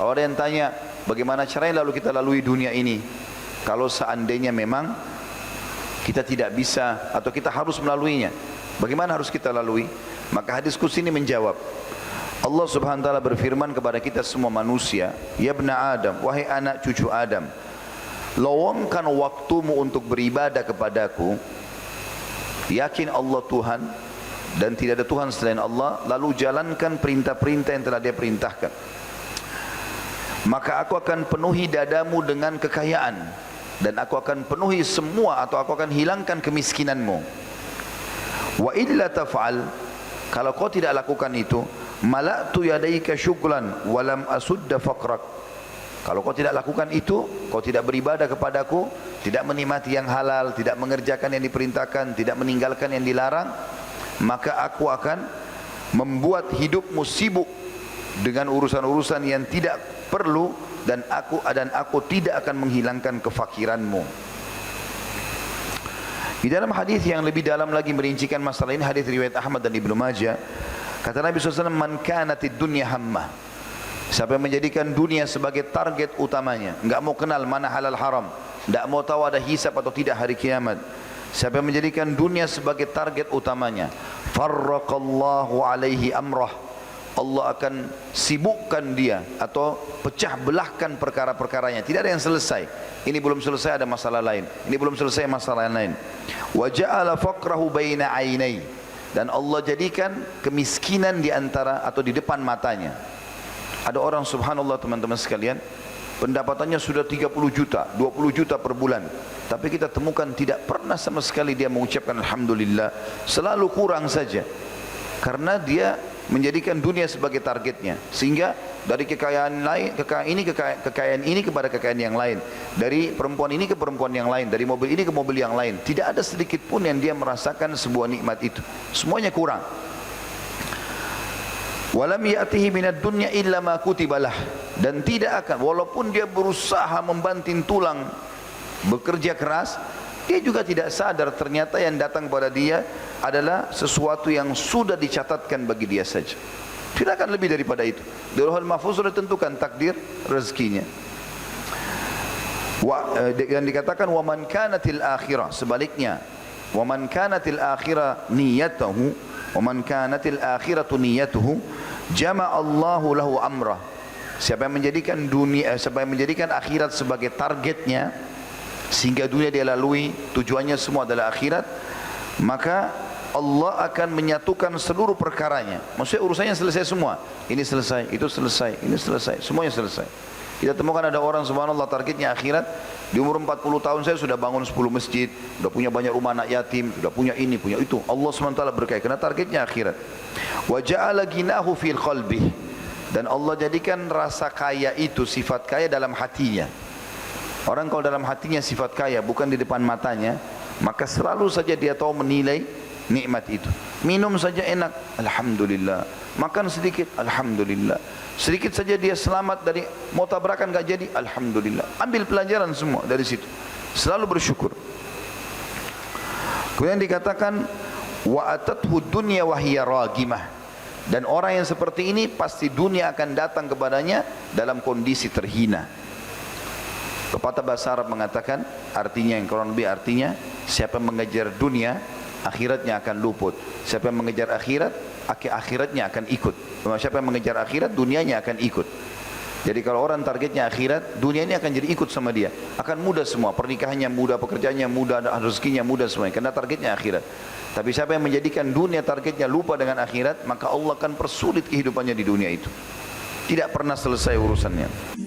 Kalau ada yang tanya, bagaimana caranya lalu kita lalui dunia ini? Kalau seandainya memang kita tidak bisa atau kita harus melaluinya, bagaimana harus kita lalui? Maka hadis qudsi ini menjawab. Allah Subhanahu wa taala berfirman kepada kita semua manusia, "Ya ibna Adam, wahai anak cucu Adam, luangkan waktumu untuk beribadah kepadaku. Yakin Allah Tuhan dan tidak ada Tuhan selain Allah, lalu jalankan perintah-perintah yang telah Dia perintahkan. Maka aku akan penuhi dadamu dengan kekayaan dan aku akan penuhi semua atau aku akan hilangkan kemiskinanmu. Wa illa taf'al, kalau kau tidak lakukan itu, mala'tu yadaika syukran walam asudda faqrak." Kalau kau tidak lakukan itu, kau tidak beribadah kepadaku, tidak menikmati yang halal, tidak mengerjakan yang diperintahkan, tidak meninggalkan yang dilarang, maka aku akan membuat hidupmu sibuk dengan urusan-urusan yang tidak perlu, dan aku tidak akan menghilangkan kefakiranmu. Di dalam hadis yang lebih dalam lagi merincikan masalah ini, hadis riwayat Ahmad dan Ibnu Majah, kata Nabi SAW, "Man kanatid dunya hammah." Siapa yang menjadikan dunia sebagai target utamanya, enggak mau kenal mana halal haram, enggak mau tahu ada hisab atau tidak hari kiamat. Siapa yang menjadikan dunia sebagai target utamanya, farraqallahu alaihi amrah, Allah akan sibukkan dia atau pecah belahkan perkara-perkaranya. Tidak ada yang selesai. Ini belum selesai, ada masalah lain. Ini belum selesai, masalah yang lain. Wa ja'ala faqrahu baina ainai, dan Allah jadikan kemiskinan di antara atau di depan matanya. Ada orang subhanallah teman-teman sekalian, pendapatannya sudah 30 juta, 20 juta per bulan, tapi kita temukan tidak pernah sama sekali dia mengucapkan alhamdulillah, selalu kurang saja. Karena dia menjadikan dunia sebagai targetnya, sehingga dari kekayaan ini kepada kekayaan yang lain, dari perempuan ini ke perempuan yang lain, dari mobil ini ke mobil yang lain, tidak ada sedikit pun yang dia merasakan sebuah nikmat itu, semuanya kurang. Walam ya'tihi minad dunya illa ma kutibalah, dan tidak akan, walaupun dia berusaha membanting tulang, bekerja keras, dia juga tidak sadar ternyata yang datang pada dia adalah sesuatu yang sudah dicatatkan bagi dia saja. Tidak akan lebih daripada itu. Di Lauhul Mahfuz sudah tentukan takdir rezekinya. Dan dikatakan wa man kanatil akhirah, sebaliknya, wa man kanatil akhirah niyatuhu, wa man kanatil akhiratu niyatuhu, jama'allahu lahu amrah. Siapa yang menjadikan dunia, siapa yang menjadikan akhirat sebagai targetnya, sehingga dunia dia lalui, tujuannya semua adalah akhirat, maka Allah akan menyatukan seluruh perkaranya. Maksudnya urusannya selesai semua. Ini selesai, itu selesai, ini selesai, semuanya selesai. Kita temukan ada orang subhanallah targetnya akhirat, di umur 40 tahun saya sudah bangun 10 masjid, sudah punya banyak rumah anak yatim, sudah punya ini, punya itu. Allah SWT berkait karena targetnya akhirat. Wa ja'ala ginahu fil qalbih, dan Allah jadikan rasa kaya itu sifat kaya dalam hatinya. Orang kalau dalam hatinya sifat kaya bukan di depan matanya, maka selalu saja dia tahu menilai nikmat itu. Minum saja enak, alhamdulillah. Makan sedikit, alhamdulillah. Sedikit saja dia selamat dari mau tabrakan gak jadi, alhamdulillah. Ambil pelajaran semua dari situ. Selalu bersyukur. Kemudian dikatakan wa atathu dunya wa hiya ragimah, dan orang yang seperti ini pasti dunia akan datang kepadanya dalam kondisi terhina. Pepatah bahasa Arab mengatakan, artinya yang kurang lebih artinya, siapa yang mengejar dunia, akhiratnya akan luput. Siapa yang mengejar akhirat, akhiratnya akan ikut. Siapa yang mengejar akhirat, dunianya akan ikut. Jadi kalau orang targetnya akhirat, dunia ini akan jadi ikut sama dia. Akan mudah semua, pernikahannya mudah, pekerjaannya mudah, rezekinya mudah semuanya, karena targetnya akhirat. Tapi siapa yang menjadikan dunia targetnya, lupa dengan akhirat, maka Allah akan persulit kehidupannya di dunia itu. Tidak pernah selesai urusannya.